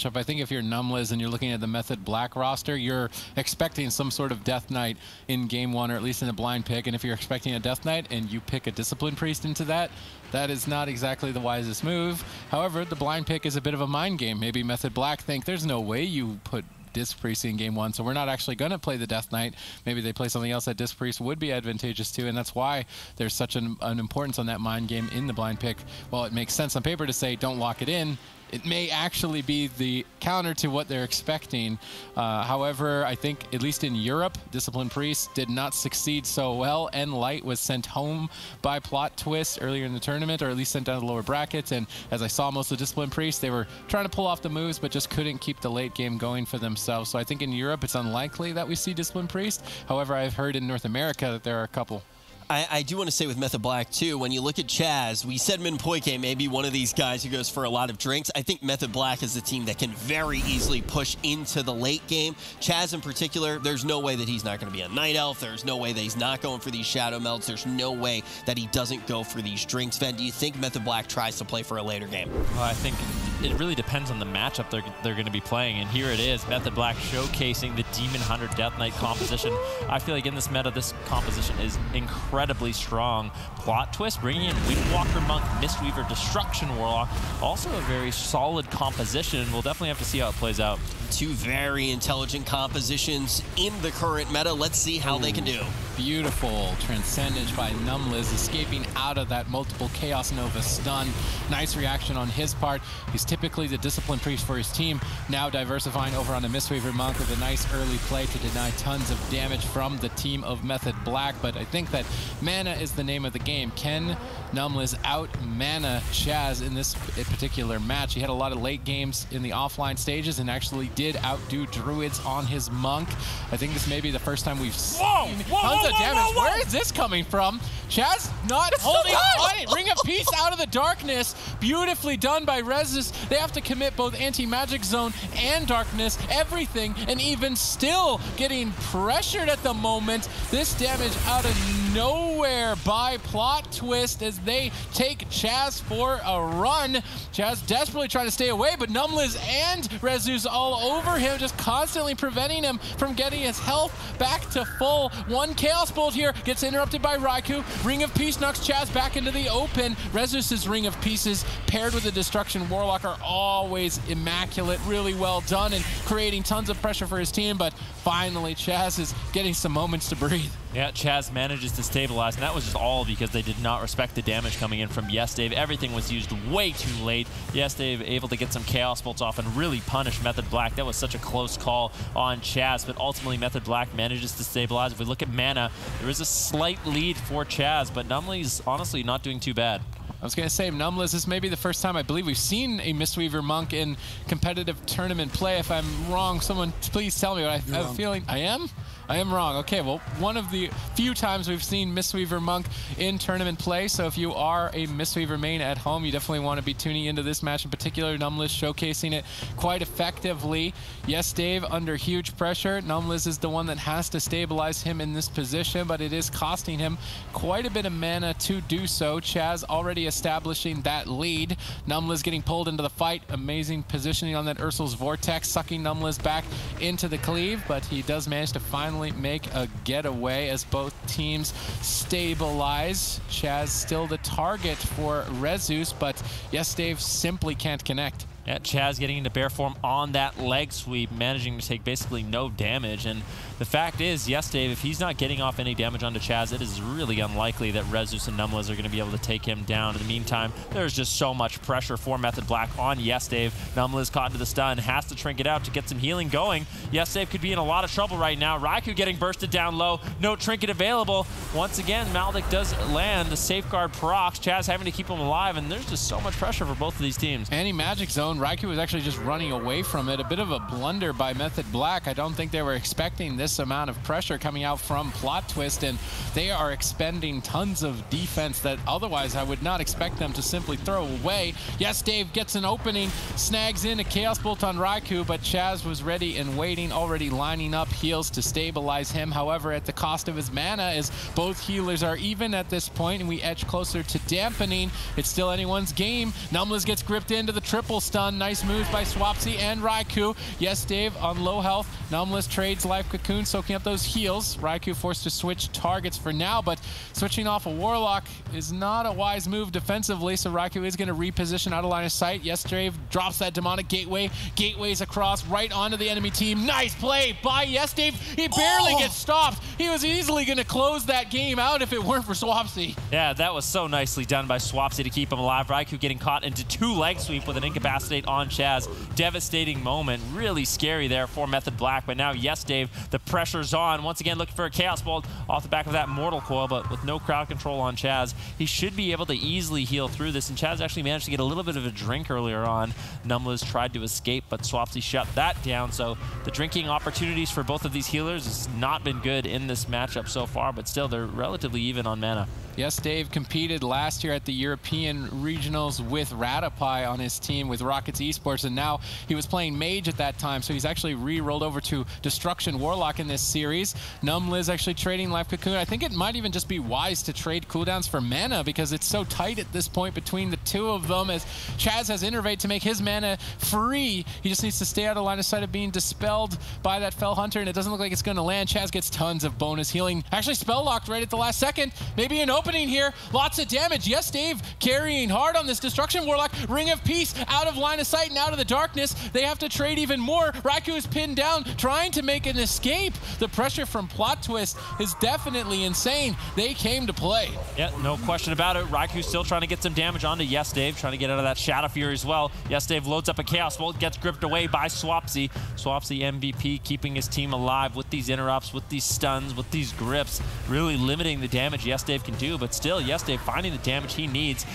I think if you're Numliz and you're looking at the Method Black roster, you're expecting some sort of Death Knight in game one, or at least in a blind pick. And if you're expecting a Death Knight and you pick a Discipline Priest into that, that is not exactly the wisest move. However, the blind pick is a bit of a mind game. Maybe Method Black think there's no way you put Disc Priest in game one, so we're not actually going to play the Death Knight. Maybe they play something else that Disc Priest would be advantageous to, and that's why there's such an importance on that mind game in the blind pick. While it makes sense on paper to say don't lock it in, it may actually be the counter to what they're expecting. However, I think, at least in Europe, Discipline Priest did not succeed so well. Light was sent home by plot twists earlier in the tournament, or at least sent down to the lower brackets. And as I saw most of Discipline Priest, they were trying to pull off the moves, but just couldn't keep the late game going for themselves. So I think in Europe, it's unlikely that we see Discipline Priest. However, I've heard in North America that there are a couple. I do want to say with Method Black, too, when you look at Chaz, we said Min Poike may be one of these guys who goes for a lot of drinks. I think Method Black is a team that can very easily push into the late game. Chaz in particular, there's no way that he's not going to be a Night Elf. There's no way that he's not going for these Shadow Melts. There's no way that he doesn't go for these drinks. Ven, do you think Method Black tries to play for a later game? Well, I think it really depends on the matchup they're going to be playing. And here it is, Method Black showcasing the Demon Hunter Death Knight composition. I feel like in this meta, this composition is incredibly strong. Plot twist, bringing in Windwalker Monk, Mistweaver, Destruction Warlock. Also a very solid composition. We'll definitely have to see how it plays out. Two very intelligent compositions in the current meta. Let's see how they can do. Beautiful Transcendence by Numliz, escaping out of that multiple Chaos Nova stun. Nice reaction on his part. He's typically the Discipline Priest for his team, now diversifying over on the Mistweaver Monk with a nice early play to deny tons of damage from the team of Method Black. But I think that mana is the name of the game. Can Numliz out-mana Chaz in this particular match? He had a lot of late games in the offline stages and actually did outdo Druids on his Monk. I think this may be the first time we've seen tons of damage. Where is this coming from? Chaz not holding on it. Ring of Peace out of the darkness. Beautifully done by Rezus. They have to commit both anti-magic zone and darkness, everything, and even still getting pressured at the moment. This damage out of nowhere by plot twist as they take Chaz for a run. Chaz desperately trying to stay away, but Numliz and Rezus all over him, just constantly preventing him from getting his health back to full. One Chaos Bolt here gets interrupted by Raikou. Ring of Peace knocks Chaz back into the open. Rezus' Ring of Pieces paired with the Destruction Warlock are always immaculate, really well done, and creating tons of pressure for his team, but finally Chaz is getting some moments to breathe. Yeah, Chaz manages to stabilize, and that was just all because they did not respect the damage coming in from Yes Dave. Everything was used way too late. Yes Dave able to get some Chaos Bolts off and really punish Method Black. That was such a close call on Chaz, but ultimately Method Black manages to stabilize. If we look at mana, there is a slight lead for Chaz, but Numli's honestly not doing too bad. I was going to say, Numliz, this may be the first time I believe we've seen a Mistweaver Monk in competitive tournament play. If I'm wrong, someone please tell me. But I have a feeling I am. I am wrong. Okay, well, one of the few times we've seen Mistweaver Monk in tournament play, so if you are a Mistweaver main at home, you definitely want to be tuning into this match in particular. Numliz showcasing it quite effectively. Yes, Dave, under huge pressure. Numliz is the one that has to stabilize him in this position, but it is costing him quite a bit of mana to do so. Chaz already establishing that lead. Numliz getting pulled into the fight. Amazing positioning on that Ursul's Vortex, sucking Numliz back into the cleave, but he does manage to finally make a getaway as both teams stabilize. Chaz still the target for Rezus, but Yes Dave simply can't connect. Yeah, Chaz getting into bear form on that leg sweep, managing to take basically no damage. And the fact is, Yes Dave, if he's not getting off any damage onto Chaz, it is really unlikely that Rezus and Numliz are going to be able to take him down. In the meantime, there's just so much pressure for Method Black on Yes Dave. Numliz caught into the stun, has to trinket out to get some healing going. Yes Dave could be in a lot of trouble right now. Raikou getting bursted down low, no trinket available. Once again, Maldic does land, the safeguard procs, Chaz having to keep him alive, and there's just so much pressure for both of these teams. Anti-magic zone, Raikou was actually just running away from it. A bit of a blunder by Method Black. I don't think they were expecting this amount of pressure coming out from Plot Twist, and they are expending tons of defense that otherwise I would not expect them to simply throw away. Yes, Dave gets an opening, snags in a Chaos Bolt on Raikou, but Chaz was ready and waiting, already lining up heals to stabilize him. However, at the cost of his mana, as both healers are even at this point and we edge closer to dampening, it's still anyone's game. Numbless gets gripped into the triple stun. Nice moves by Swapsy and Raikou. Yes, Dave on low health. Numbless trades Life Cocoon, soaking up those heals. Raikou forced to switch targets for now, but switching off a Warlock is not a wise move defensively, so Raikou is going to reposition out of line of sight. Yes, Dave drops that Demonic Gateway. Gateways across right onto the enemy team. Nice play by Yes, Dave. He barely gets stopped. He was easily going to close that game out if it weren't for Swapsy. Yeah, that was so nicely done by Swapsy to keep him alive. Raikou getting caught into 2 leg sweep with an incapacitate on Chaz. Devastating moment. Really scary there for Method Black. But now, Yes, Dave, the pressure's on. Once again, looking for a Chaos Bolt off the back of that Mortal Coil, but with no crowd control on Chaz, he should be able to easily heal through this. And Chaz actually managed to get a little bit of a drink earlier on. Numbless tried to escape, but Swapsy shut that down. So the drinking opportunities for both of these healers has not been good in this matchup so far, but still they're relatively even on mana. Yes, Dave competed last year at the European Regionals with Ratapai on his team with Rockets Esports, and now he was playing Mage at that time, so he's actually re-rolled over to Destruction Warlock in this series. Numliz actually trading Life Cocoon. I think it might even just be wise to trade cooldowns for mana because it's so tight at this point between the two of them, as Chaz has Innervate to make his mana free. He just needs to stay out of line of sight of being dispelled by that Fell Hunter, and it doesn't look like it's going to land. Chaz gets tons of bonus healing. Actually spell locked right at the last second. Maybe an opening here. Lots of damage. Yes, Dave carrying hard on this Destruction Warlock. Ring of Peace out of line of sight and out of the darkness. They have to trade even more. Raikou is pinned down, trying to make an escape. The pressure from Plot Twist is definitely insane. They came to play. Yeah, no question about it. Raikou still trying to get some damage onto Yes, Dave, trying to get out of that Shadow Fury as well. Yes, Dave loads up a Chaos Bolt, gets gripped away by Swapsy. Swapsy MVP keeping his team alive with these interrupts, with these stuns, with these grips, really limiting the damage Yes, Dave can do, but still Yes, Dave finding the damage he needs.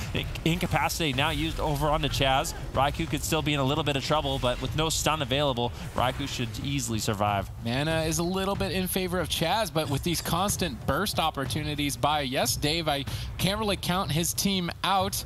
Incapacitate now used over onto Chaz. Raikou could still be in a little bit of trouble, but with no stun available, Raikou should easily survive. Mana is a little bit in favor of Chaz, but with these constant burst opportunities by Yes, Dave, I can't really count his team out.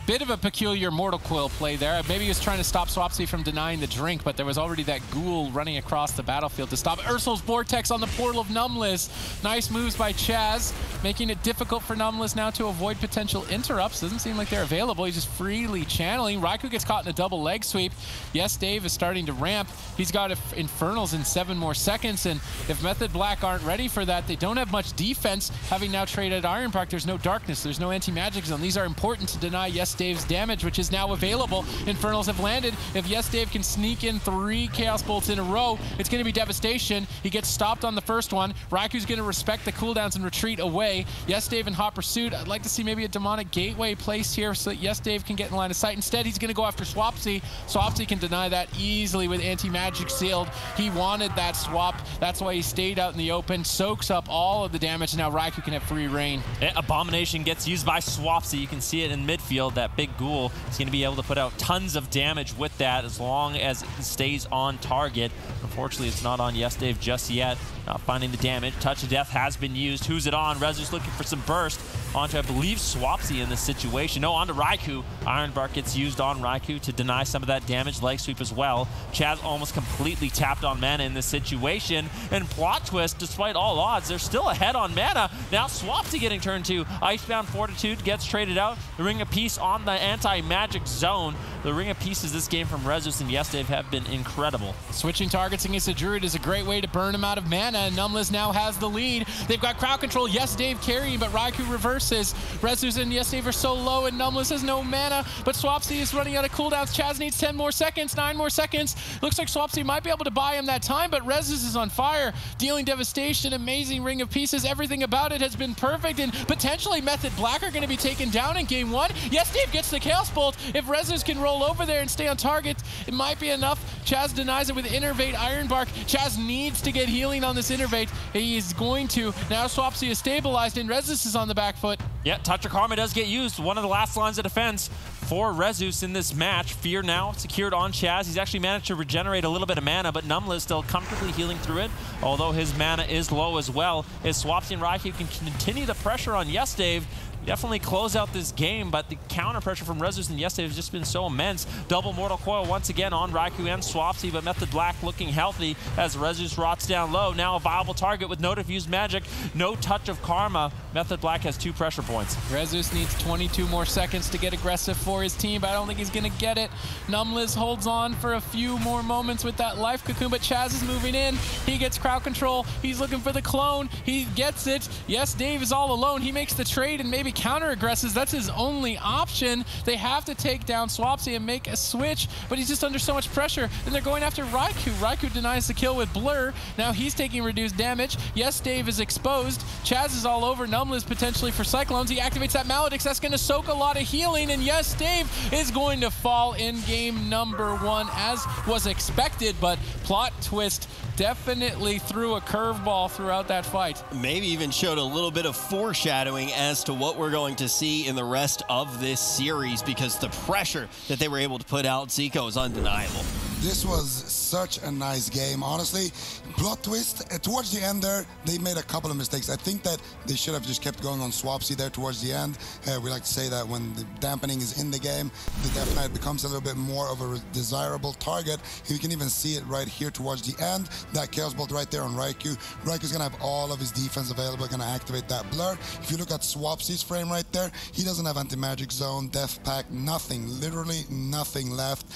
Bit of a peculiar Mortal Coil play there. Maybe he was trying to stop Swapsy from denying the drink, but there was already that ghoul running across the battlefield to stop Ursul's Vortex on the portal of Numbless. Nice moves by Chaz, making it difficult for Numbless now to avoid potential interrupts. Doesn't seem like they're available. He's just freely channeling. Raikou gets caught in a double leg sweep. Yes, Dave is starting to ramp. He's got Infernals in 7 more seconds, and if Method Black aren't ready for that, they don't have much defense. Having now traded Iron Park, there's no darkness, there's no anti-magic zone. These are important to deny Yes, Dave's damage, which is now available. Infernals have landed. If Yes, Dave can sneak in 3 Chaos Bolts in a row, it's going to be devastation. He gets stopped on the first one. Raikou's going to respect the cooldowns and retreat away. Yes, Dave in hot pursuit. I'd like to see maybe a Demonic Gateway placed here so that Yes, Dave can get in line of sight. Instead, he's going to go after Swapsy. Swapsy can deny that easily with anti-magic sealed. He wanted that swap. That's why he stayed out in the open, soaks up all of the damage, and now Raikou can have free reign. Abomination gets used by Swapsy. You can see it in midfield, that big ghoul is going to be able to put out tons of damage with that as long as it stays on target. Unfortunately, it's not on Yes, Dave just yet. Not finding the damage. Touch of Death has been used. Who's it on? Rezu's looking for some burst. Onto, I believe, Swapsy in this situation. No, onto Raikou. Iron Bark gets used on Raikou to deny some of that damage. Leg sweep as well. Chaz almost completely tapped on mana in this situation. And Plot Twist, despite all odds, they're still ahead on mana. Now Swapsy getting turned to. Icebound Fortitude gets traded out. The Ring of Peace on the anti-magic zone. The Ring of Pieces this game from Rezus and Yes, Dave have been incredible. Switching targets against the Druid is a great way to burn him out of mana, and Numbless now has the lead. They've got crowd control. Yes, Dave carrying, but Raikou reverses. Rezus and Yes, Dave are so low, and Numbless has no mana, but Swapsy is running out of cooldowns. Chaz needs 10 more seconds, 9 more seconds. Looks like Swapsy might be able to buy him that time, but Rezus is on fire, dealing devastation. Amazing Ring of Pieces. Everything about it has been perfect, and potentially Method Black are going to be taken down in game 1. Yes, Dave gets the Chaos Bolt. If Rezus can roll over there and stay on target, it might be enough. Chaz denies it with Innervate Iron Bark. Chaz needs to get healing on this Innervate. He is going to. Now Swapsy is stabilized, and Rezus is on the back foot. Yeah, Touch of Karma does get used. One of the last lines of defense for Rezus in this match. Fear now secured on Chaz. He's actually managed to regenerate a little bit of mana, but Numbless still comfortably healing through it, although his mana is low as well. As Swapsy and Raikou can continue the pressure on Yes, Dave, definitely close out this game, but the counter pressure from Rezus and Yesterday has just been so immense. Double Mortal Coil once again on Raikou and Swapsy, but Method Black looking healthy as Rezus rots down low. Now a viable target with no diffused magic, no touch of Karma. Method Black has 2 pressure points. Rezus needs 22 more seconds to get aggressive for his team, but I don't think he's going to get it. Numliz holds on for a few more moments with that life cocoon, but Chaz is moving in. He gets crowd control. He's looking for the clone. He gets it. Yes, Dave is all alone. He makes the trade and maybe counter aggresses. That's his only option. They have to take down Swapsy and make a switch, but he's just under so much pressure. Then they're going after Raikou. Raikou denies the kill with Blur. Now he's taking reduced damage. Yes, Dave is exposed. Chaz is all over Numliz potentially for Cyclones. He activates that Maledix. That's going to soak a lot of healing, and yes, Dave is going to fall in game number 1 as was expected, but Plot Twist definitely threw a curveball throughout that fight. Maybe even showed a little bit of foreshadowing as to what we're going to see in the rest of this series, because the pressure that they were able to put out, Zico, is undeniable. This was such a nice game, honestly. Plot Twist, towards the end there, they made a couple of mistakes. I think that they should have just kept going on Swapsy there towards the end. We like to say that when the dampening is in the game, the Death Knight becomes a little bit more of a desirable target. You can even see it right here towards the end. That Chaos Bolt right there on Raikou. Raikou's going to have all of his defense available, going to activate that Blur. If you look at Swapsy's frame right there, he doesn't have Anti-Magic Zone, Death Pack, nothing, literally nothing left.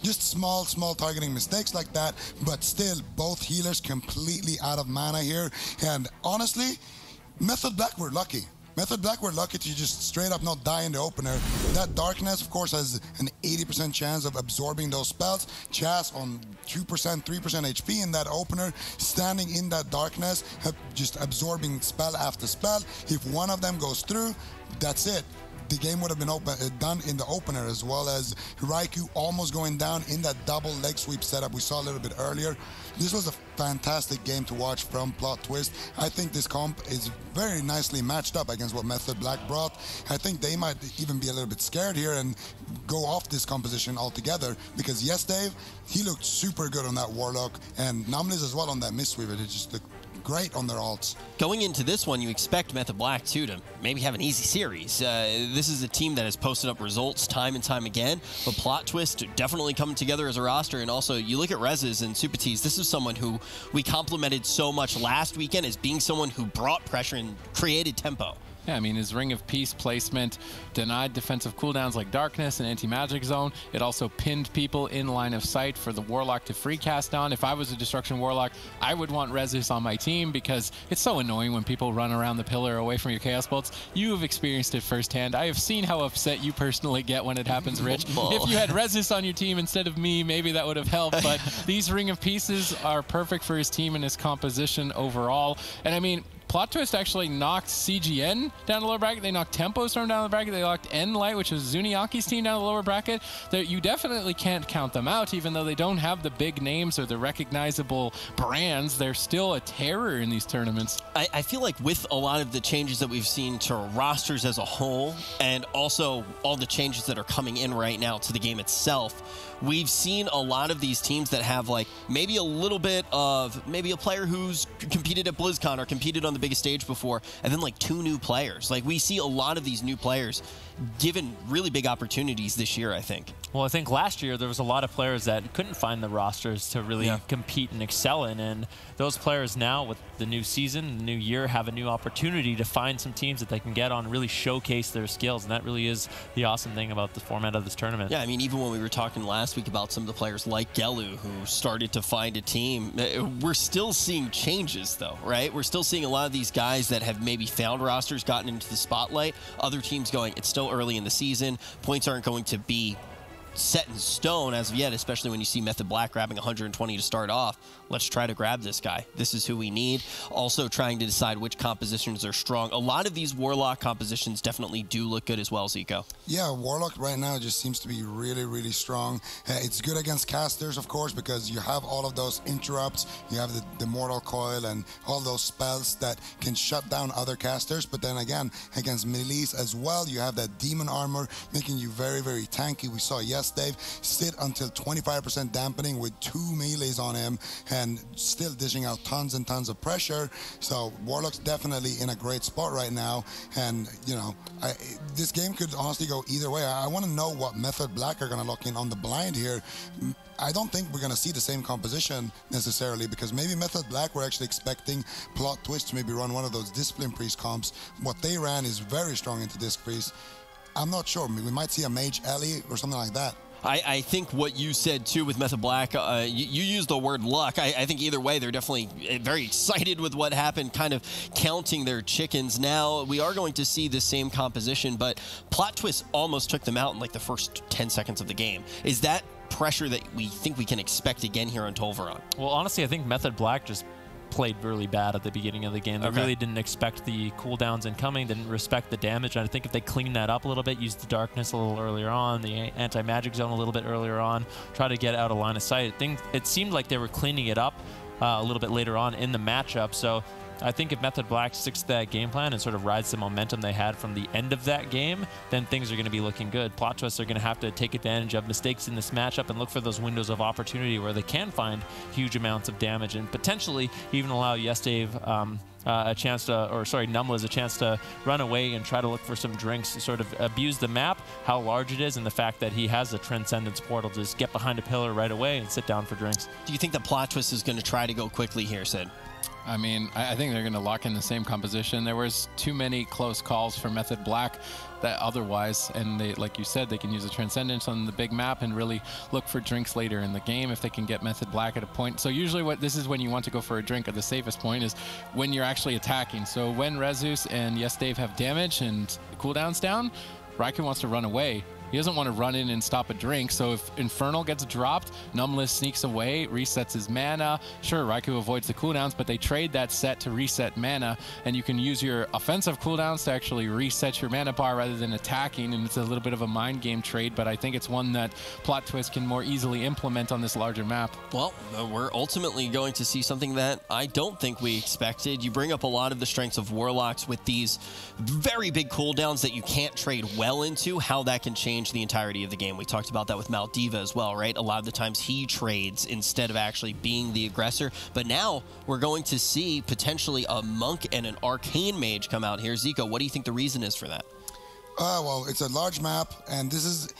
Just small targeting mistakes like that, but still both healers completely out of mana here. And honestly, Method Black were lucky. Method Black were lucky to just straight up not die in the opener. That Darkness, of course, has an 80% chance of absorbing those spells. Chaz on 2%, 3% HP in that opener, standing in that Darkness, just absorbing spell after spell. If one of them goes through, that's it. The game would have been done in the opener, as well as Raikou almost going down in that double leg sweep setup we saw a little bit earlier. This was a fantastic game to watch from Plot Twist. I think this comp is very nicely matched up against what Method Black brought. I think they might even be a little bit scared here and go off this composition altogether, because yes, Dave, he looked super good on that Warlock, and Numliz as well on that Mistweaver. It just looked great on their alts. Going into this one, you expect Method Black, too, to maybe have an easy series. This is a team that has posted up results time and time again, but Plot Twist definitely coming together as a roster. And also, you look at Rezus and Supatees, this is someone who we complimented so much last weekend as being someone who brought pressure and created tempo. Yeah, I mean, his Ring of Peace placement denied defensive cooldowns like Darkness and Anti-Magic Zone. It also pinned people in line of sight for the Warlock to free cast on. If I was a Destruction Warlock, I would want Rezus on my team, because it's so annoying when people run around the pillar away from your Chaos Bolts. You have experienced it firsthand. I have seen how upset you personally get when it happens, Rich. If you had Rezus on your team instead of me, maybe that would have helped, but these Ring of Pieces are perfect for his team and his composition overall. And I mean, Plot Twist actually knocked CGN down the lower bracket. They knocked Tempo Storm down the bracket. They knocked N-Light, which is Zuniaki's team, down the lower bracket. You definitely can't count them out, even though they don't have the big names or the recognizable brands. They're still a terror in these tournaments. I feel like with a lot of the changes that we've seen to rosters as a whole, and also all the changes that are coming in right now to the game itself, we've seen a lot of these teams that have like maybe a little bit of maybe a player who's competed at BlizzCon or competed on the biggest stage before, and then like 2 new players. Like we see a lot of these new players given really big opportunities this year, I think. Well, I think last year there was a lot of players that couldn't find the rosters to really compete and excel in, and those players now with the new season, the new year, have a new opportunity to find some teams that they can get on and really showcase their skills, and that really is the awesome thing about the format of this tournament. Yeah, I mean, even when we were talking last week about some of the players like Gelu who started to find a team, we're still seeing changes though, right? We're still seeing a lot of these guys that have maybe found rosters, gotten into the spotlight, other teams going, it's still early in the season, points aren't going to be set in stone as of yet, especially when you see Method Black grabbing 120 to start off. Let's try to grab this guy. This is who we need. Also trying to decide which compositions are strong. A lot of these Warlock compositions definitely do look good as well, Zico. Yeah, Warlock right now just seems to be really, really strong. It's good against casters, of course, because you have all of those interrupts. You have the Mortal Coil and all those spells that can shut down other casters. But then again, against melees as well, you have that Demon Armor making you very, very tanky. We saw yesterday Yes Dave sit until 25% dampening with 2 melees on him and still dishing out tons and tons of pressure. So Warlock's definitely in a great spot right now, and you know, this game could honestly go either way. I want to know what Method Black are going to lock in on the blind here. I don't think we're going to see the same composition necessarily, because maybe Method Black were actually expecting Plot Twist to maybe run one of those Discipline Priest comps. What they ran is very strong into Disc Priest. I'm not sure. We might see a Mage Ellie or something like that. I think what you said, too, with Method Black, you used the word luck. I think either way, they're definitely very excited with what happened, kind of counting their chickens. Now, we are going to see the same composition, but Plot Twist almost took them out in like the first 10 seconds of the game. Is that pressure that we think we can expect again here on Tolvaron? Well, honestly, I think Method Black just played really bad at the beginning of the game. They really didn't expect the cooldowns incoming, didn't respect the damage, and I think if they clean that up a little bit, use the darkness a little earlier on, the anti-magic zone a little bit earlier on, try to get out of line of sight. It seemed like they were cleaning it up a little bit later on in the matchup, so I think if Method Black sticks to that game plan and sort of rides the momentum they had from the end of that game, then things are going to be looking good. Plot Twists are going to have to take advantage of mistakes in this matchup and look for those windows of opportunity where they can find huge amounts of damage and potentially even allow Yes Dave a chance to, or sorry, Numblez a chance to run away and try to look for some drinks, sort of abuse the map, how large it is, and the fact that he has a Transcendence portal to just get behind a pillar right away and sit down for drinks. Do you think that Plot Twist is going to try to go quickly here, Sid? I mean, I think they're going to lock in the same composition. There was too many close calls for Method Black that otherwise, and they, like you said, they can use a Transcendence on the big map and really look for drinks later in the game if they can get Method Black at a point. So usually this is when you want to go for a drink at the safest point is when you're actually attacking. So when Rezus and Yes Dave have damage and cooldowns down, Raikou wants to run away. He doesn't want to run in and stop a drink, so if Infernal gets dropped, Numblez sneaks away, resets his mana. Sure, Raikou avoids the cooldowns, but they trade that set to reset mana, and you can use your offensive cooldowns to actually reset your mana bar rather than attacking, and it's a little bit of a mind game trade, but I think it's one that Plot Twist can more easily implement on this larger map. Well, we're ultimately going to see something that I don't think we expected. You bring up a lot of the strengths of Warlocks with these very big cooldowns that you can't trade well into, how that can change the entirety of the game. We talked about that with Maldiva as well, right? A lot of the times he trades instead of actually being the aggressor. But now we're going to see potentially a Monk and an Arcane Mage come out here. Zico, what do you think the reason is for that? Well, it's a large map, and this is...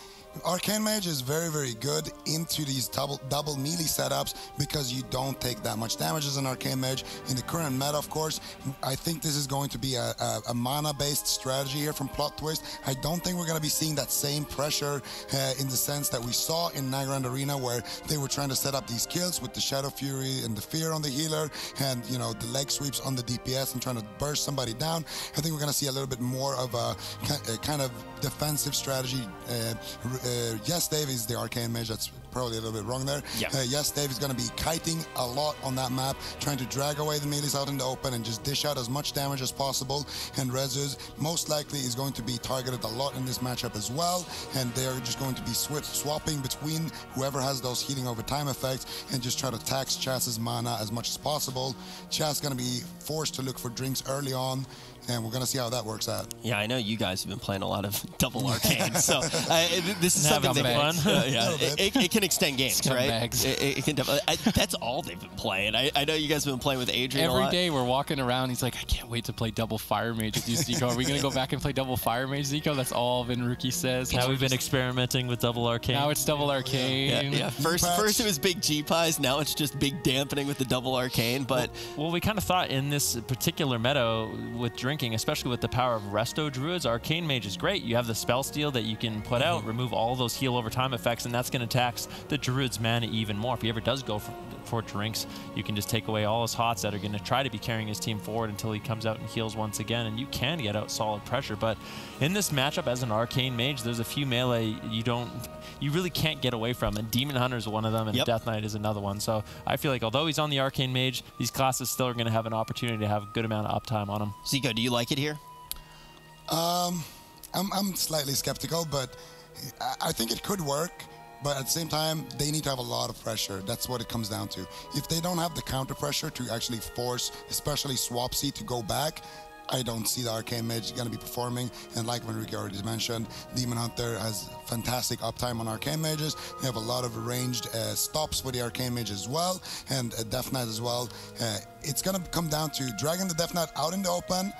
Arcane Mage is very, very good into these double melee setups because you don't take that much damage as an Arcane Mage. In the current meta, of course, I think this is going to be a mana-based strategy here from Plot Twist. I don't think we're going to be seeing that same pressure in the sense that we saw in Nagrand Arena, where they were trying to set up these kills with the Shadow Fury and the Fear on the healer and, you know, the leg sweeps on the DPS and trying to burst somebody down. I think we're going to see a little bit more of a kind of defensive strategy. Yes Dave is the Arcane Mage. That's probably a little bit wrong there. Yeah. Yes Dave is going to be kiting a lot on that map, trying to drag away the melees out in the open and just dish out as much damage as possible. And Rezus most likely is going to be targeted a lot in this matchup as well, and they are just going to be swapping between whoever has those healing over time effects and just try to tax Chaz's mana as much as possible. Chaz is going to be forced to look for drinks early on, and we're going to see how that works out. Yeah, I know you guys have been playing a lot of double arcane, so this is something that it can extend games, right? It can that's all they've been playing. I know you guys have been playing with Adrian Every day we're walking around, he's like, I can't wait to play double Fire Mage with you, Zico. Are we going to go back and play double Fire Mage, Zico? That's all Vinruki says. Now we've been experimenting with double Arcane. Now it's double Arcane. Yeah. First it was big G-Pies, now it's just big dampening with the double Arcane, but... Well, we kind of thought in this particular meta with drinking, especially with the power of Resto Druids, Arcane Mage is great. You have the spell steal that you can put out, remove all those heal over time effects, and that's going to tax the Druid's mana even more. If he ever does go for drinks, you can just take away all his hots that are going to try to be carrying his team forward until he comes out and heals once again, and you can get out solid pressure. But in this matchup as an Arcane Mage, there's a few melee you really can't get away from, and Demon Hunter is one of them, and Death Knight is another one. So I feel like although he's on the Arcane Mage, these classes still are going to have an opportunity to have a good amount of uptime on him. Zico, do you like it here? I'm slightly skeptical, but I think it could work. But at the same time, they need to have a lot of pressure. That's what it comes down to. If they don't have the counter pressure to actually force, especially Swapsy, to go back, I don't see the Arcane Mage going to be performing. And like Enrique already mentioned, Demon Hunter has fantastic uptime on Arcane Mages. They have a lot of ranged stops for the Arcane Mage as well, and Death Knight as well. It's going to come down to dragging the Death Knight out in the open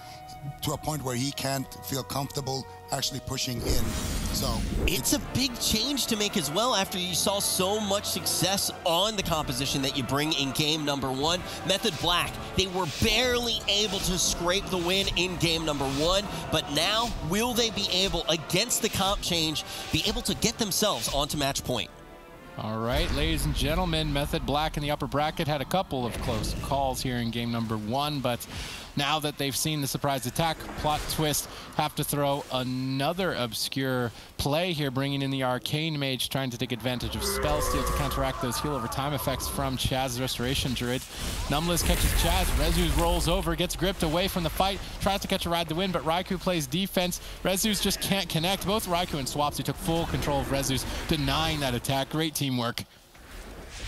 to a point where he can't feel comfortable actually pushing in. So it's a big change to make as well after you saw so much success on the composition that you bring in game number 1. Method Black, they were barely able to scrape the win in game number 1, but now will they be able, against the comp change, be able to get themselves onto match point? All right, ladies and gentlemen, Method Black in the upper bracket had a couple of close calls here in game number 1, but now that they've seen the surprise attack, plot twist, have to throw another obscure play here, bringing in the Arcane Mage, trying to take advantage of Spell Steal to counteract those heal over time effects from Chaz's Restoration Druid. Numbless catches Chaz, Rezus rolls over, gets gripped away from the fight, tries to catch a ride to win, but Raikou plays defense. Rezus just can't connect. Both Raikou and Swapsy took full control of Rezus, denying that attack. Great teamwork.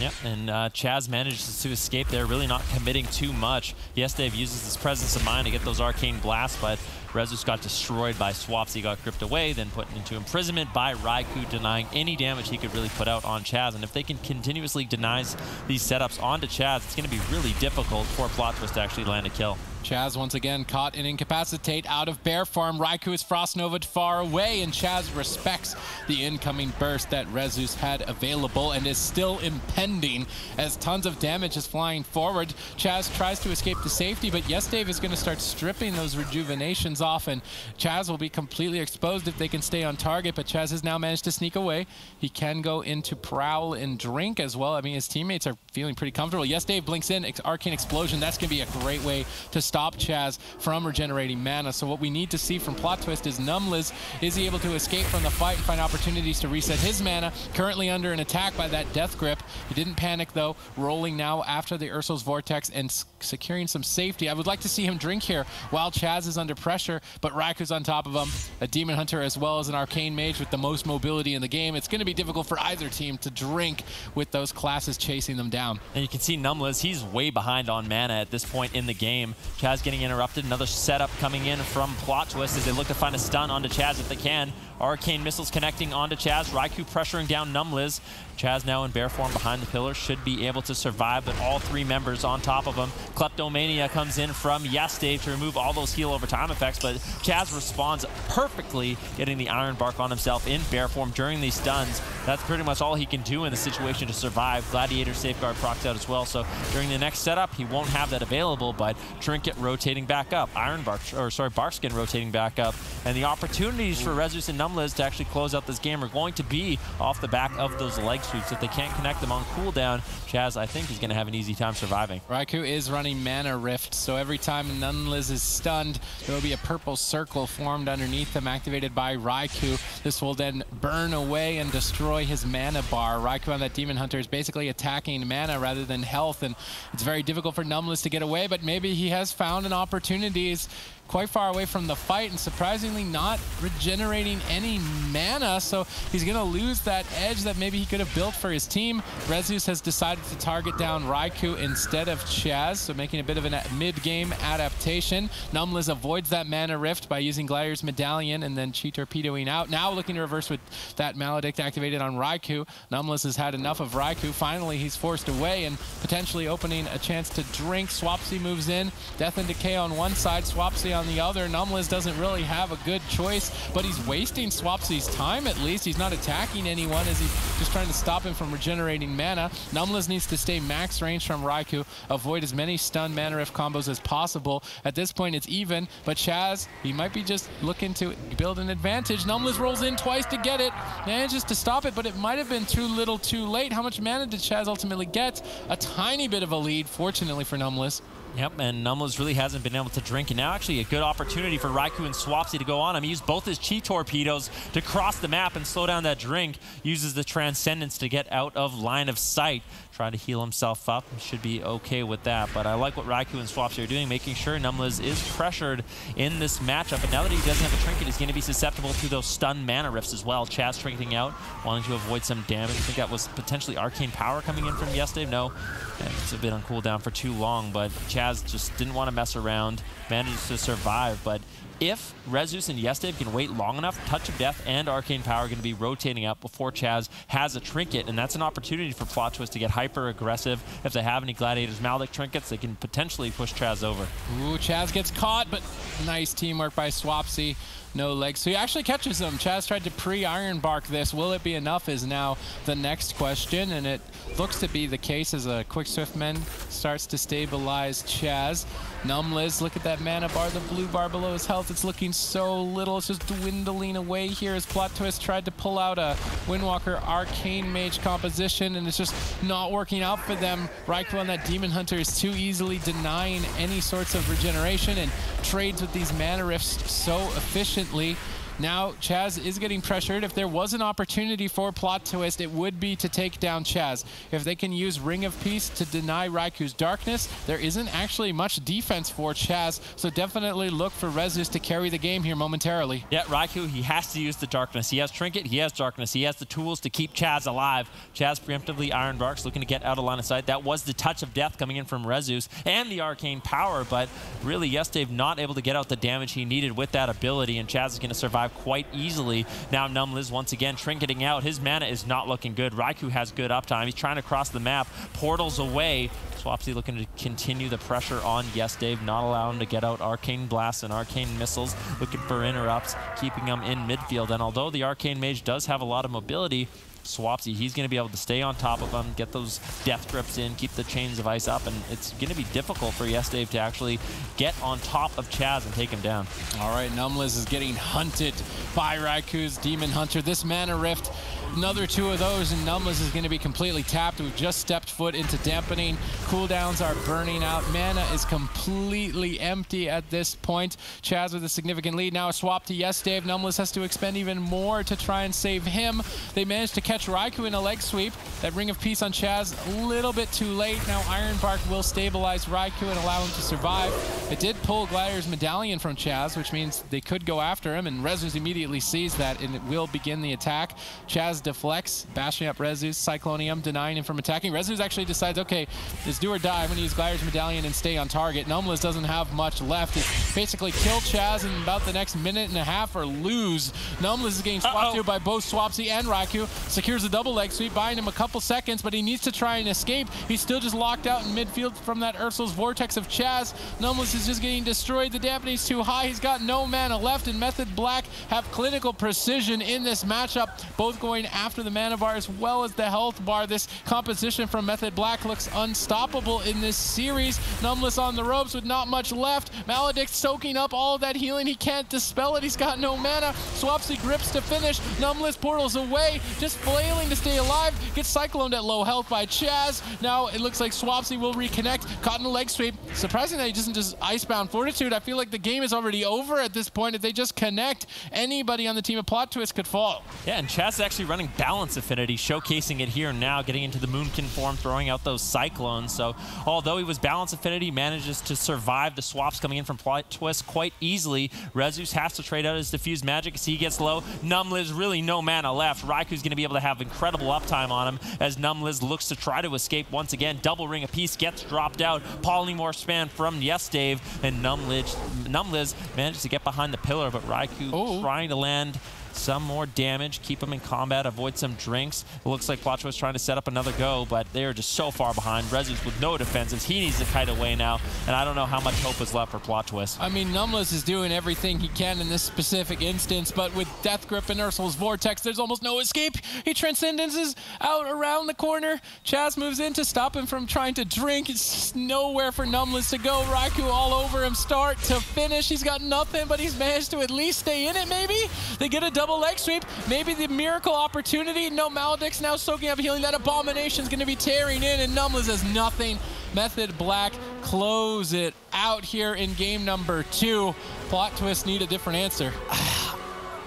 Yep, and Chaz manages to escape there, really not committing too much. Dave uses his presence of mind to get those arcane blasts, but Rezus got destroyed by Swapsy, got gripped away, then put into imprisonment by Raikou, denying any damage he could really put out on Chaz. And if they can continuously deny these setups onto Chaz, it's going to be really difficult for Plot Twist to actually land a kill. Chaz once again caught in Incapacitate out of bear form. Raikou is Frost Nova'd far away, and Chaz respects the incoming burst that Rezus had available and is still impending as tons of damage is flying forward. Chaz tries to escape to safety, but Dave is going to start stripping those rejuvenations off, and Chaz will be completely exposed if they can stay on target, but Chaz has now managed to sneak away. He can go into Prowl and Drink as well. I mean, his teammates are feeling pretty comfortable. Dave blinks in, Arcane Explosion. That's going to be a great way to stop Chaz from regenerating mana. So what we need to see from Plot Twist is Numbliz, is he able to escape from the fight and find opportunities to reset his mana? Currently under an attack by that Death Grip. He didn't panic though, rolling now after the Ursul's Vortex and securing some safety. I would like to see him drink here while Chaz is under pressure, but Raiku's on top of him. A Demon Hunter as well as an Arcane Mage with the most mobility in the game. It's going to be difficult for either team to drink with those classes chasing them down. And you can see Numbliz, he's way behind on mana at this point in the game. Chaz getting interrupted. Another setup coming in from Plot Twist as they look to find a stun onto Chaz if they can. Arcane Missiles connecting onto Chaz. Raikou pressuring down Numbliz. Chaz now in bear form behind the pillar, should be able to survive, but all three members on top of him. Kleptomania comes in from Dave to remove all those heal over time effects, but Chaz responds perfectly, getting the Iron Bark on himself in bear form during these stuns. That's pretty much all he can do in the situation to survive. Gladiator Safeguard procs out as well, so during the next setup, he won't have that available, but Trinket rotating back up, Barkskin rotating back up, and the opportunities for Rezus and Numbliz to actually close out this game are going to be off the back of those leg sweeps. If they can't connect them on cooldown, Chaz, I think, is going to have an easy time surviving. Raikou is running Mana Rift, so every time Numbliz is stunned, there will be a purple circle formed underneath him, activated by Raikou. This will then burn away and destroy his mana bar. Raikou on that Demon Hunter is basically attacking mana rather than health, and it's very difficult for Numbliz to get away, but maybe he has found an opportunity. He's quite far away from the fight and surprisingly not regenerating any mana, so he's going to lose that edge that maybe he could have built for his team. Rezus has decided to target down Raikou instead of Chaz, so making a bit of a mid-game adaptation. Numbliz avoids that Mana Rift by using Gladiator's Medallion and then Chi Torpedoing out. Now looking to reverse with that Maledict activated on Raikou. Numbliz has had enough of Raikou. Finally, he's forced away and potentially opening a chance to drink. Swapsy moves in. Death and Decay on one side, Swapsy on the other. Numbliz doesn't really have a good choice, but he's wasting Swapsy's time at least. He's not attacking anyone as he's just trying to stop him from regenerating mana. Numbliz needs to stay max range from Raikou, avoid as many stun Mana Rift combos as possible. At this point, it's even, but Chaz, he might be just looking to build an advantage. Numbliz rolls in twice to get it, manages to stop it, but it might have been too little too late. How much mana did Chaz ultimately get? A tiny bit of a lead, fortunately for Numbliz. Yep, and Numbliz really hasn't been able to drink, and now actually a good opportunity for Raikou and Swapsy to go on him. He used both his Chi Torpedoes to cross the map and slow down that drink, uses the Transcendence to get out of line of sight, trying to heal himself up. He should be okay with that, but I like what Raikou and Swapsy are doing, making sure Numbliz is pressured in this matchup, and now that he doesn't have a trinket, he's going to be susceptible to those stun Mana Rifts as well. Chaz trinketing out, wanting to avoid some damage. I think that was potentially Arcane Power coming in from Dave. No, and it's a bit on cooldown for too long, but Chaz Chaz just didn't want to mess around, manages to survive. But if Rezus and Yestev can wait long enough, Touch of Death and Arcane Power are going to be rotating up before Chaz has a trinket, and that's an opportunity for Plot Twist to get hyper-aggressive. If they have any Gladiators Maldic trinkets, they can potentially push Chaz over. Ooh, Chaz gets caught, but nice teamwork by Swapsy. No legs, so he actually catches him. Chaz tried to pre-Iron Bark this. Will it be enough is now the next question, and it looks to be the case as a Quick Swiftman starts to stabilize Chaz. Numliz, look at that mana bar, the blue bar below his health. It's looking so little. It's just dwindling away here as Plot Twist tried to pull out a Windwalker Arcane Mage composition, and it's just not working out for them. Raikou on that Demon Hunter is too easily denying any sorts of regeneration and trades with these mana rifts so efficiently. Now Chaz is getting pressured. If there was an opportunity for Plot Twist, it would be to take down Chaz. If they can use Ring of Peace to deny Raikou's darkness, there isn't actually much defense for Chaz, so definitely look for Rezus to carry the game here momentarily. Yeah, Raikou, he has to use the darkness. He has Trinket, he has darkness, he has the tools to keep Chaz alive. Chaz preemptively Iron Barks, looking to get out of line of sight. That was the Touch of Death coming in from Rezus and the Arcane Power, but really Yestev not able to get out the damage he needed with that ability, and Chaz is going to survive quite easily. Now Numliz once again trinketing out. His mana is not looking good. Raikou has good uptime. He's trying to cross the map. Portals away. Swapsy looking to continue the pressure on Yestev, not allowing him to get out Arcane Blasts and Arcane Missiles, looking for interrupts, keeping him in midfield. And although the Arcane Mage does have a lot of mobility, Swapsy, he's going to be able to stay on top of him, get those death grips in, keep the chains of ice up, and it's going to be difficult for Yestev to actually get on top of Chaz and take him down. All right, Numliz is getting hunted by Raikou's Demon Hunter. This Mana Rift, another two of those, and Numliz is going to be completely tapped. We've just stepped foot into dampening. Cooldowns are burning out. Mana is completely empty at this point. Chaz with a significant lead. Now a swap to Yestev. Numliz has to expend even more to try and save him. They managed to catch Raikou in a leg sweep. That Ring of Peace on Chaz a little bit too late. Now Iron Bark will stabilize Raikou and allow him to survive. It did pull Gladiator's Medallion from Chaz, which means they could go after him, and Rezus immediately sees that and it will begin the attack. Chaz deflects, bashing up Rezus, Cyclonium, denying him from attacking. Rezus actually decides, okay, it's do or die. I'm going to use Gladiator's Medallion and stay on target. Numliz doesn't have much left. It's basically kill Chaz in about the next minute and a half or lose. Numliz is getting swapped to by both Swapsy and Raikou. Secures a double leg sweep, buying him a couple seconds, but he needs to try and escape. He's still just locked out in midfield from that Ursul's Vortex of Chaz. Numliz is just getting destroyed. The dampening's too high. He's got no mana left, and Method Black have clinical precision in this matchup, both going after the mana bar as well as the health bar. This composition from Method Black looks unstoppable in this series. Numliz on the ropes with not much left. Maledict soaking up all of that healing. He can't dispel it. He's got no mana. Swapsy grips to finish. Numliz portals away, just flailing to stay alive. Gets cycloned at low health by Chaz. Now it looks like Swapsy will reconnect. Caught in a leg sweep. Surprising that he doesn't just Icebound Fortitude. I feel like the game is already over at this point. If they just connect, anybody on the team of Plot Twist could fall. Yeah, and Chaz is actually running Balance Affinity, showcasing it here now, getting into the Moonkin form, throwing out those Cyclones. So although he was Balance Affinity, manages to survive the swaps coming in from Plot Twist quite easily. Rezus has to trade out his Diffuse Magic as he gets low. Numliz really no mana left. Raikou's going to be able to have incredible uptime on him as Numliz looks to try to escape once again. Double Ring of Peace gets dropped out. Polymorph Span from Yestev, and Numliz manages to get behind the pillar, but Raikou trying to land some more damage, keep him in combat, avoid some drinks. It looks like Plot Twist trying to set up another go, but they are just so far behind. Rezus with no defenses. He needs to kite away now, and I don't know how much hope is left for Plot Twist. I mean, Numliz is doing everything he can in this specific instance, but with Death Grip and Ursul's Vortex, there's almost no escape. He transcendences out around the corner. Chaz moves in to stop him from trying to drink. It's nowhere for Numliz to go. Raikou all over him, start to finish. He's got nothing, but he's managed to at least stay in it, maybe? They get a double leg sweep, maybe the miracle opportunity. No, Maledict's now soaking up healing. That Abomination's going to be tearing in, and Numliz has nothing. Method Black close it out here in game number 2. Plot Twist need a different answer.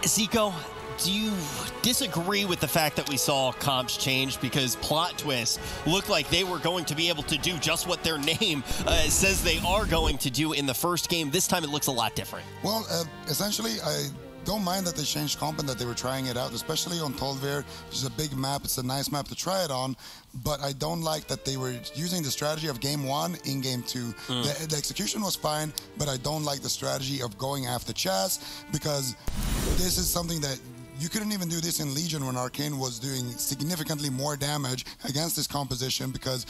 Zico, do you disagree with the fact that we saw comps change? Because Plot Twist looked like they were going to be able to do just what their name says they are going to do in the first game. This time it looks a lot different. Well, essentially, don't mind that they changed comp and that they were trying it out, especially on Tolvir, which is a big map. It's a nice map to try it on, but I don't like that they were using the strategy of game 1 in game 2. The execution was fine, but I don't like the strategy of going after Chaz, because this is something that you couldn't even do this in Legion when Arcane was doing significantly more damage against this composition, because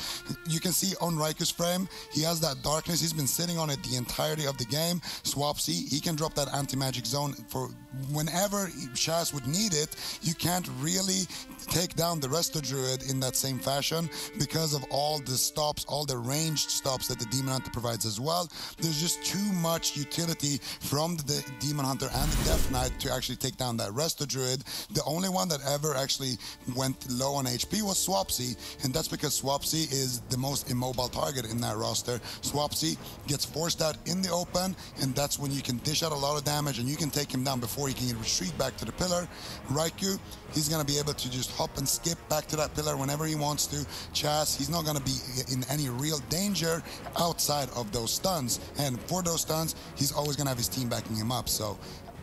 you can see on Riku's frame, he has that darkness. He's been sitting on it the entirety of the game. Swapsy, he can drop that anti-magic zone for whenever Chaz would need it. You can't really take down the Resto Druid in that same fashion because of all the stops, all the ranged stops that the Demon Hunter provides as well. There's just too much utility from the Demon Hunter and the Death Knight to actually take down that Resto Druid. The only one that ever actually went low on HP was Swapsy, and that's because Swapsy is the most immobile target in that roster. Swapsy gets forced out in the open, and that's when you can dish out a lot of damage and you can take him down before he can retreat back to the pillar. Riku, he's going to be able to just hop and skip back to that pillar whenever he wants to. Chaz, he's not going to be in any real danger outside of those stuns, and for those stuns, he's always going to have his team backing him up. So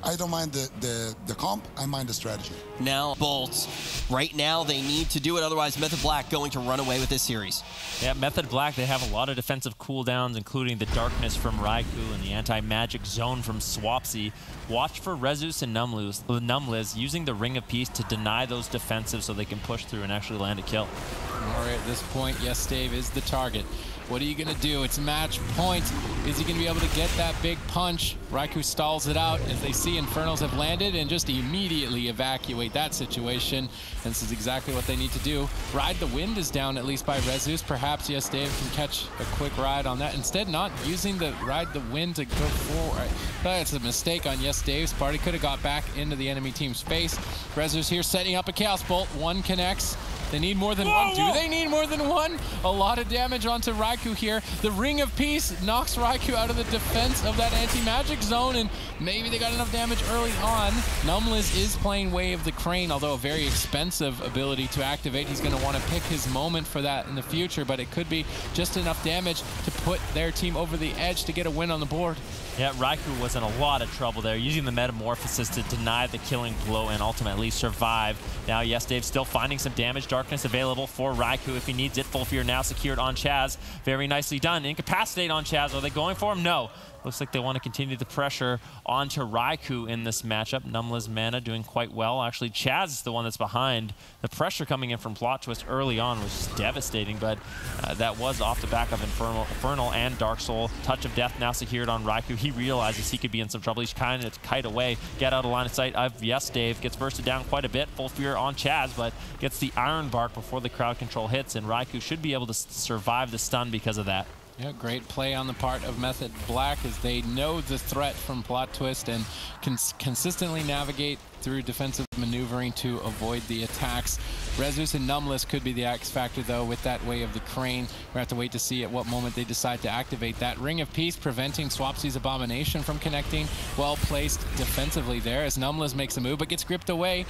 I don't mind the comp, I mind the strategy. Now, Bolts, right now they need to do it, otherwise Method Black going to run away with this series. Yeah, Method Black, they have a lot of defensive cooldowns, including the darkness from Raikou and the anti-magic zone from Swapsy. Watch for Rezus and Numliz using the Ring of Peace to deny those defensives so they can push through and actually land a kill. All right, at this point, yes, Dave is the target. What are you going to do? It's match point. Is he going to be able to get that big punch? Raikou stalls it out as they see Infernals have landed and just immediately evacuate that situation. And this is exactly what they need to do. Ride the Wind is down, at least by Rezus. Perhaps, yes, Dave can catch a quick ride on that. Instead, not using the Ride the Wind to go forward. That's a mistake on yes, Dave's part. He could have got back into the enemy team's face. Rezus here setting up a Chaos Bolt. One connects. They need more than one. Do they need more than one? A lot of damage onto Raikou here. The Ring of Peace knocks Raikou out of the defense of that anti-magic zone, and maybe they got enough damage early on. Numliz is playing Way of the Crane, although a very expensive ability to activate. He's going to want to pick his moment for that in the future, but it could be just enough damage to put their team over the edge to get a win on the board. Yeah, Raikou was in a lot of trouble there, using the Metamorphosis to deny the killing blow and ultimately survive. Now, yes, Dave still finding some damage. Darkness available for Raikou if he needs it. Full Fear now secured on Chaz. Very nicely done. Incapacitate on Chaz. Are they going for him? No. Looks like they want to continue the pressure onto Raikou in this matchup. Numliz Mana doing quite well. Actually, Chaz is the one that's behind. The pressure coming in from Plot Twist early on was devastating, but that was off the back of Infernal and Dark Soul. Touch of Death now secured on Raikou. He realizes he could be in some trouble. He's kind of kite away, get out of line of sight of Yes Dave. Gets bursted down quite a bit. Full Fear on Chaz, but gets the Iron Bark before the crowd control hits, and Raikou should be able to survive the stun because of that. Yeah, great play on the part of Method Black as they know the threat from Plot Twist and can consistently navigate through defensive maneuvering to avoid the attacks. Rezus and Numliz could be the X factor, though, with that Way of the Crane. We'll have to wait to see at what moment they decide to activate that. Ring of Peace preventing Swapsy's Abomination from connecting. Well placed defensively there as Numliz makes a move, but gets gripped away.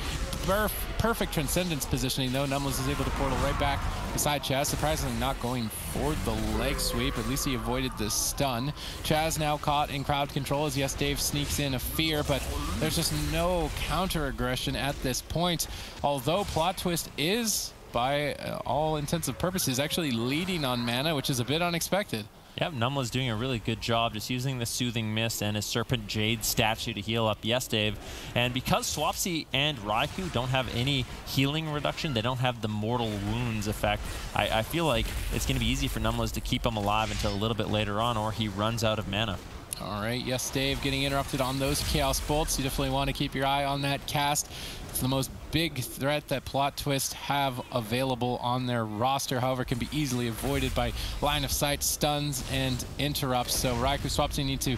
Perfect Transcendence positioning, though. Numliz is able to portal right back beside Chaz. Surprisingly not going for the leg sweep. At least he avoided the stun. Chaz now caught in crowd control as Yes Dave sneaks in a Fear, but there's just no counter-aggression at this point. Although Plot Twist is, by all intents and purposes, actually leading on mana, which is a bit unexpected. Yep, Numla's doing a really good job just using the Soothing Mist and his Serpent Jade statue to heal up Yes Dave. And because Swapsy and Raikou don't have any healing reduction, they don't have the Mortal Wounds effect, I feel like it's going to be easy for Numla's to keep him alive until a little bit later on, or he runs out of mana. All right, Yes Dave getting interrupted on those Chaos Bolts. You definitely want to keep your eye on that cast. It's the most big threat that Plot Twist have available on their roster, however, can be easily avoided by line of sight, stuns, and interrupts. So Raikou, Swapsy need to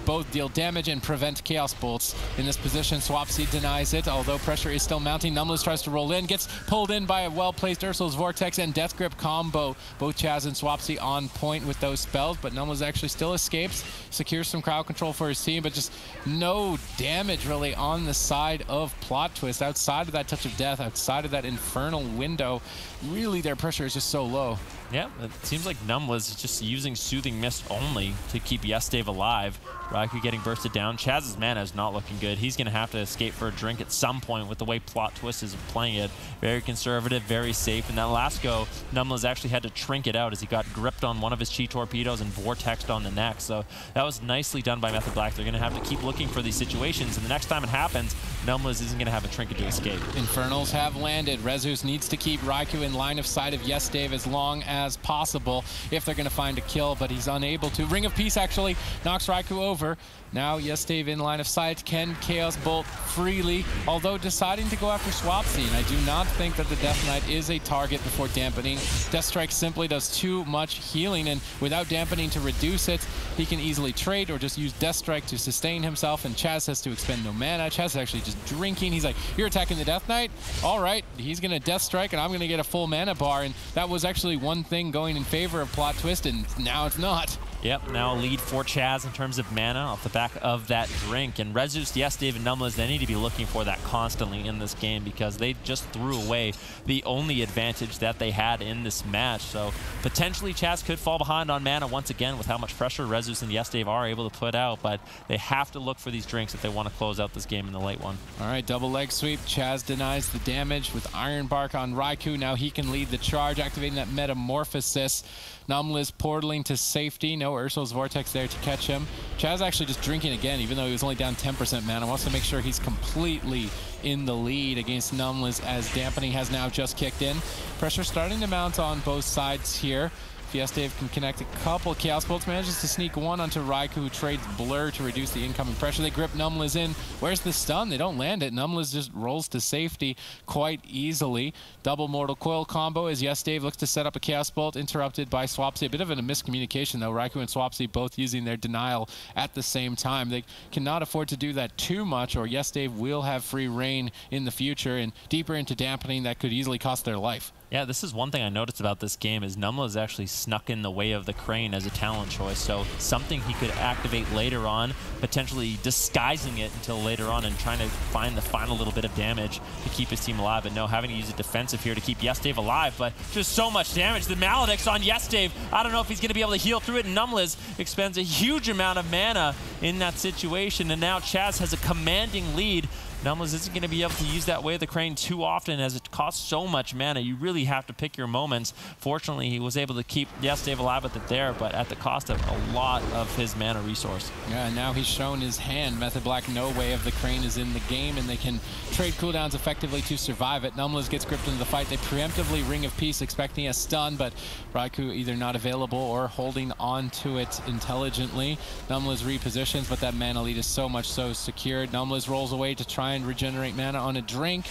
both deal damage and prevent Chaos Bolts. In this position, Swapsy denies it, although pressure is still mounting. Numliz tries to roll in, gets pulled in by a well-placed Ursul's Vortex and Death Grip combo. Both Chaz and Swapsy on point with those spells, but Numliz actually still escapes, secures some crowd control for his team, but just no damage really on the side of Plot Twist. Outside of that Touch of Death, outside of that Infernal window, really their pressure is just so low. Yeah, it seems like Numless is just using Soothing Mist only to keep Yesdave alive. Raikou getting bursted down. Chaz's mana is not looking good. He's going to have to escape for a drink at some point with the way Plot Twist is playing it. Very conservative, very safe. And that last go, Numless actually had to trinket out as he got gripped on one of his Chi Torpedoes and vortexed on the next. So that was nicely done by Method Black. They're going to have to keep looking for these situations, and the next time it happens, Numless isn't going to have a trinket to escape. Infernals have landed. Rezus needs to keep Raikou in line of sight of Yesdave as long as possible if they're going to find a kill, but he's unable to. Ring of Peace actually knocks Raikou over. Now Yesdave in line of sight can Chaos Bolt freely, although deciding to go after Swapsy, and I do not think that the Death Knight is a target before dampening. Death Strike simply does too much healing, and without dampening to reduce it, he can easily trade or just use Death Strike to sustain himself, and Chaz has to expend no mana. Chaz is actually just drinking. He's like, you're attacking the Death Knight? All right, he's going to Death Strike, and I'm going to get a full mana bar, and that was actually one thing going in favor of Plot Twist, and now it's not. Yep, now a lead for Chaz in terms of mana off the back of that drink. And Rezus, Yesdave, and Numless, they need to be looking for that constantly in this game because they just threw away the only advantage that they had in this match. So potentially Chaz could fall behind on mana once again with how much pressure Rezus and Yesdave are able to put out, but they have to look for these drinks if they want to close out this game in the late one. All right, double leg sweep. Chaz denies the damage with Iron Bark on Raikou. Now he can lead the charge, activating that Metamorphosis. Numless portaling to safety. No Ursul's Vortex there to catch him. Chaz actually just drinking again, even though he was only down 10% mana. Wants to make sure he's completely in the lead against Numless as dampening has now just kicked in. Pressure starting to mount on both sides here. Yesdave can connect a couple Chaos Bolts, manages to sneak one onto Raikou, who trades Blur to reduce the incoming pressure. They grip Numless in. Where's the stun? They don't land it. Numless just rolls to safety quite easily. Double Mortal Coil combo as Yesdave looks to set up a Chaos Bolt, interrupted by Swapsy. A bit of a miscommunication, though. Raikou and Swapsy both using their denial at the same time. They cannot afford to do that too much, or Yesdave will have free reign in the future, and deeper into dampening that could easily cost their life. Yeah, this is one thing I noticed about this game is Numless actually snuck in the way of the Crane as a talent choice, so something he could activate later on, potentially disguising it until later on and trying to find the final little bit of damage to keep his team alive. But no, having to use a defensive here to keep Yesdave alive, but just so much damage. The Maledict's on Yesdave. I don't know if he's going to be able to heal through it, and Numless expends a huge amount of mana in that situation, and now Chaz has a commanding lead. Numless isn't going to be able to use that Way of the Crane too often as it costs so much mana. You really have to pick your moments. Fortunately, he was able to keep Yesdave alive with it there, but at the cost of a lot of his mana resource. Yeah, now he's shown his hand. Method Black, no Way of the Crane is in the game, and they can trade cooldowns effectively to survive it. Numless gets gripped into the fight. They preemptively Ring of Peace, expecting a stun, but Raikou either not available or holding on to it intelligently. Numless repositions, but that mana lead is so much so secured. Numless rolls away to try and regenerate mana on a drink.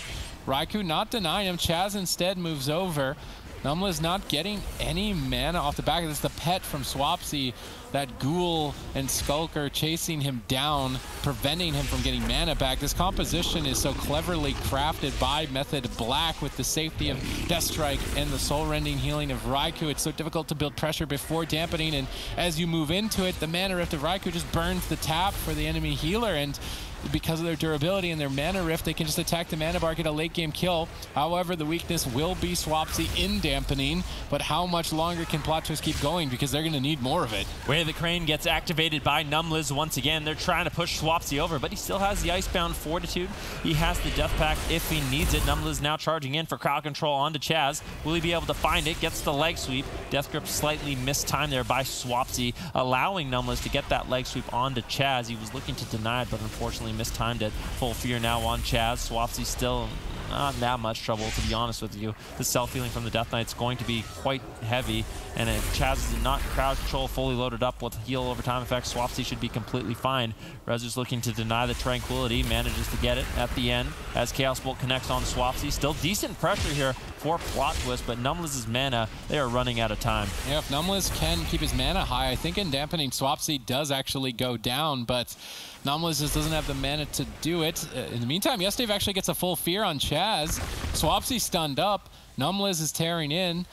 Raikou not denying him. Chaz instead moves over. Numless not getting any mana off the back of this. The pet from Swapsy, that Ghoul and Skulker chasing him down, preventing him from getting mana back. This composition is so cleverly crafted by Method Black with the safety of Death Strike and the soul-rending healing of Raikou. It's so difficult to build pressure before dampening, and as you move into it, the Mana Rift of Raikou just burns the tap for the enemy healer, and because of their durability and their Mana Rift, they can just attack the Mana Bar, get a late game kill. However, the weakness will be Swapsy in dampening, but how much longer can Plot Twist keep going, because they're going to need more of it. Way of the Crane gets activated by Numless once again. They're trying to push Swapsy over, but he still has the Icebound Fortitude. He has the Death Pact if he needs it. Numless now charging in for crowd control onto Chaz. Will he be able to find it? Gets the leg sweep. Death Grip slightly mistimed there by Swapsy, allowing Numless to get that leg sweep onto Chaz. He was looking to deny it, but unfortunately mistimed it. Full fear now on Chaz. Swapsy still not that much trouble, to be honest with you. The self-healing from the Death Knight's going to be quite heavy, and if Chaz is not crowd control fully loaded up with heal over time effects, Swapsy should be completely fine. Rezus looking to deny the Tranquility, manages to get it at the end as Chaos Bolt connects on Swapsy. Still decent pressure here for Plot Twist, but Numless's mana, they are running out of time. Yeah, if Numless can keep his mana high, I think in dampening Swapsy does actually go down, but Numless just doesn't have the mana to do it. In the meantime, Yesdave actually gets a full fear on Chaz. Swapsy stunned up. Numless is tearing in.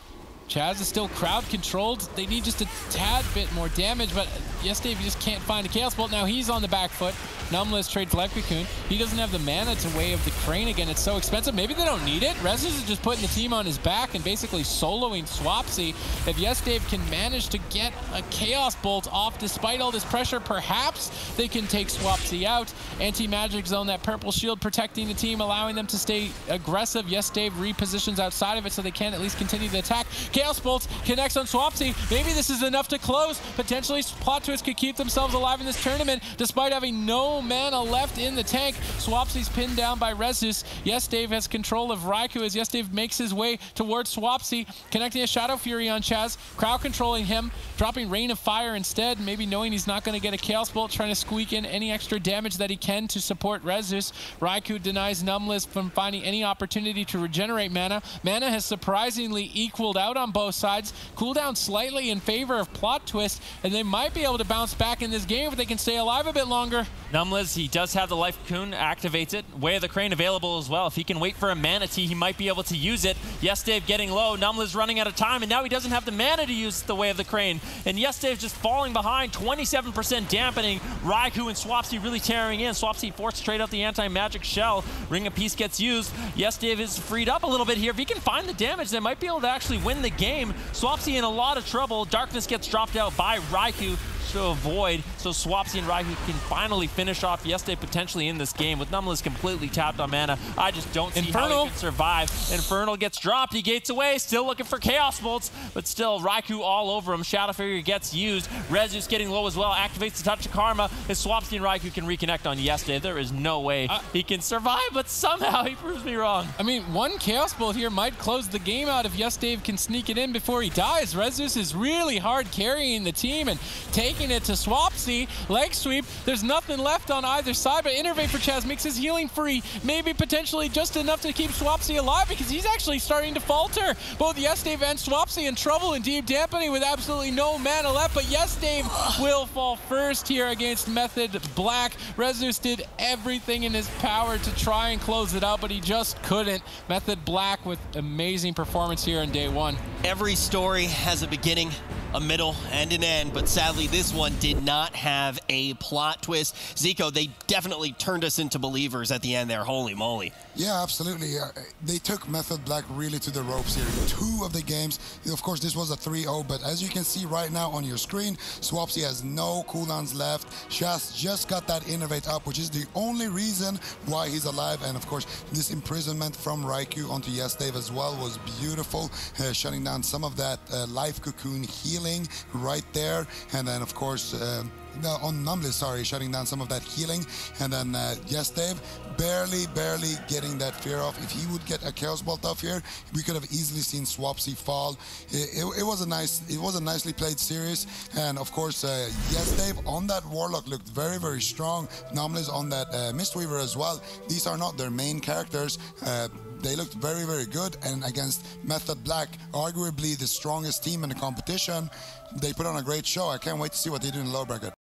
Chaz is still crowd controlled. They need just a tad bit more damage, but Dave just can't find a Chaos Bolt. Now he's on the back foot. Numbless trades Life Cocoon. He doesn't have the mana to wave the Crane again. It's so expensive. Maybe they don't need it. Rezus is just putting the team on his back and basically soloing Swapsy. If Dave can manage to get a Chaos Bolt off despite all this pressure, perhaps they can take Swapsy out. Anti-Magic Zone, that purple shield protecting the team, allowing them to stay aggressive. Dave repositions outside of it so they can at least continue the attack. Chaos Bolt connects on Swapsy. Maybe this is enough to close. Potentially, Plot Twist could keep themselves alive in this tournament despite having no mana left in the tank. Swapsy's pinned down by Rezus. Dave has control of Raikou as Dave makes his way towards Swapsy, connecting a Shadow Fury on Chaz, crowd controlling him, dropping Rain of Fire instead, maybe knowing he's not going to get a Chaos Bolt, trying to squeak in any extra damage that he can to support Rezus. Raikou denies Numbless from finding any opportunity to regenerate mana. Mana has surprisingly equaled out on both sides. Cooldown slightly in favor of Plot Twist, and they might be able to bounce back in this game if they can stay alive a bit longer. Numbless, he does have the Life Cocoon, activates it. Way of the Crane available as well. If he can wait for a Mana Tea, he might be able to use it. Dave getting low. Numbless running out of time, and now he doesn't have the mana to use the Way of the Crane. And Dave just falling behind, 27% dampening. Raikou and Swapsy really tearing in. Swapsy forced straight out the anti-magic shell. Ring of Peace gets used. Dave is freed up a little bit here. If he can find the damage, they might be able to actually win the game. Swapsy in a lot of trouble. Darkness gets dropped out by Raikou to avoid, so Swapsy and Raikou can finally finish off Dave potentially in this game. With Numbless completely tapped on mana, I just don't see how he can survive. Infernal gets dropped, he gates away, still looking for Chaos Bolts, but still Raikou all over him. Shadow Fury gets used. Rezus getting low as well, activates the Touch of Karma, as Swapsy and Raikou can reconnect on Dave. There is no way he can survive, but somehow he proves me wrong. I mean, one Chaos Bolt here might close the game out if Dave can sneak it in before he dies. Rezus is really hard carrying the team and taking it to Swapsy. Leg sweep. There's nothing left on either side, but Innervate for Chaz makes his healing free. Maybe potentially just enough to keep Swapsy alive because he's actually starting to falter. Both Dave and Swapsy in trouble and deep dampening with absolutely no mana left, but Dave will fall first here against Method Black. Rezus did everything in his power to try and close it out, but he just couldn't. Method Black with amazing performance here in day one. Every story has a beginning, a middle, and an end, but sadly this one did not have a plot twist. Zico, they definitely turned us into believers at the end there. Holy moly. Yeah, absolutely. They took Method Black really to the ropes here in 2 of the games. Of course, this was a 3-0, but as you can see right now on your screen, Swapsy has no cooldowns left. Shaz just got that Innervate up, which is the only reason why he's alive. And of course, this imprisonment from Raikou onto Dave as well was beautiful, shutting down some of that Life Cocoon healing right there. And then, of course, on Numbless, sorry, shutting down some of that healing. And then Dave barely getting that fear off. If he would get a Chaos Bolt off here, we could have easily seen Swapsy fall. It was a nicely played series. And of course, Dave on that Warlock looked very strong. Numbless on that Mistweaver as well. These are not their main characters. They looked very good, and against Method Black, arguably the strongest team in the competition, they put on a great show. I can't wait to see what they do in the low bracket.